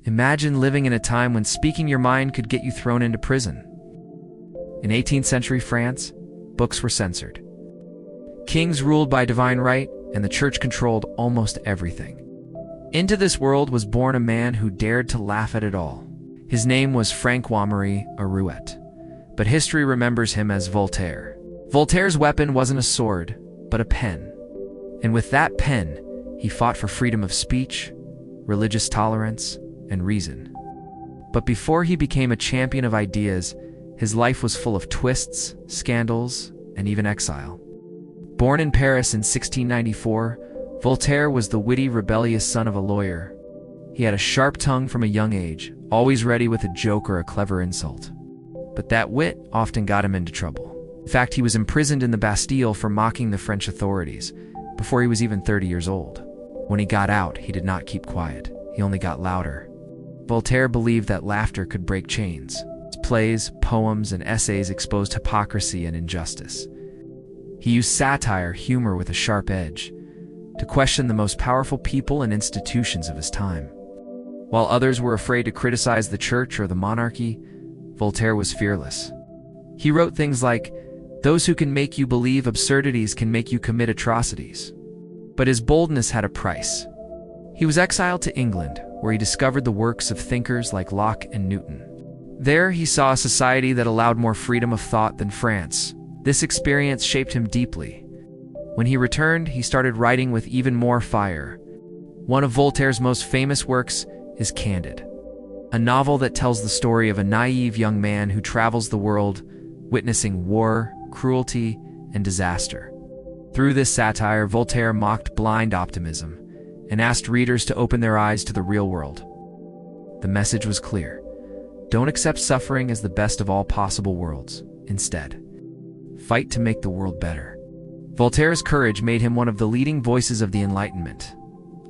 Imagine living in a time when speaking your mind could get you thrown into prison. In 18th century France, books were censored. Kings ruled by divine right, and the church controlled almost everything. Into this world was born a man who dared to laugh at it all. His name was Francois-Marie Arouet, but history remembers him as Voltaire. Voltaire's weapon wasn't a sword, but a pen. And with that pen, he fought for freedom of speech, religious tolerance, and reason. But before he became a champion of ideas, his life was full of twists, scandals, and even exile. Born in Paris in 1694, Voltaire was the witty, rebellious son of a lawyer. He had a sharp tongue from a young age, always ready with a joke or a clever insult. But that wit often got him into trouble. In fact, he was imprisoned in the Bastille for mocking the French authorities before he was even 30 years old. When he got out, he did not keep quiet. He only got louder. Voltaire believed that laughter could break chains. His plays, poems, and essays exposed hypocrisy and injustice. He used satire, humor with a sharp edge, to question the most powerful people and institutions of his time. While others were afraid to criticize the church or the monarchy, Voltaire was fearless. He wrote things like, "Those who can make you believe absurdities can make you commit atrocities." But his boldness had a price. He was exiled to England, where he discovered the works of thinkers like Locke and Newton. There, he saw a society that allowed more freedom of thought than France. This experience shaped him deeply. When he returned, he started writing with even more fire. One of Voltaire's most famous works is Candide, a novel that tells the story of a naive young man who travels the world, witnessing war, cruelty, and disaster. Through this satire, Voltaire mocked blind optimism and asked readers to open their eyes to the real world. The message was clear. Don't accept suffering as the best of all possible worlds. Instead, fight to make the world better. Voltaire's courage made him one of the leading voices of the Enlightenment,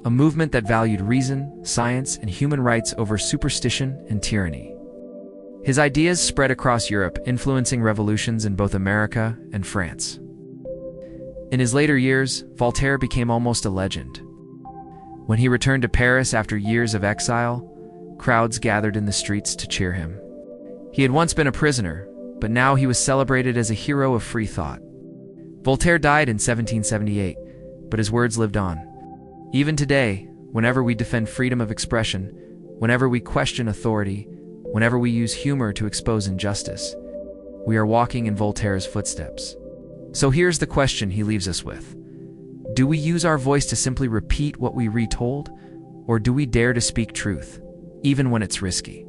a movement that valued reason, science, and human rights over superstition and tyranny. His ideas spread across Europe, influencing revolutions in both America and France. In his later years, Voltaire became almost a legend. When he returned to Paris after years of exile, crowds gathered in the streets to cheer him. He had once been a prisoner, but now he was celebrated as a hero of free thought. Voltaire died in 1778, but his words lived on. Even today, whenever we defend freedom of expression, whenever we question authority, whenever we use humor to expose injustice, we are walking in Voltaire's footsteps. So here's the question he leaves us with. Do we use our voice to simply repeat what we retold, or do we dare to speak truth, even when it's risky?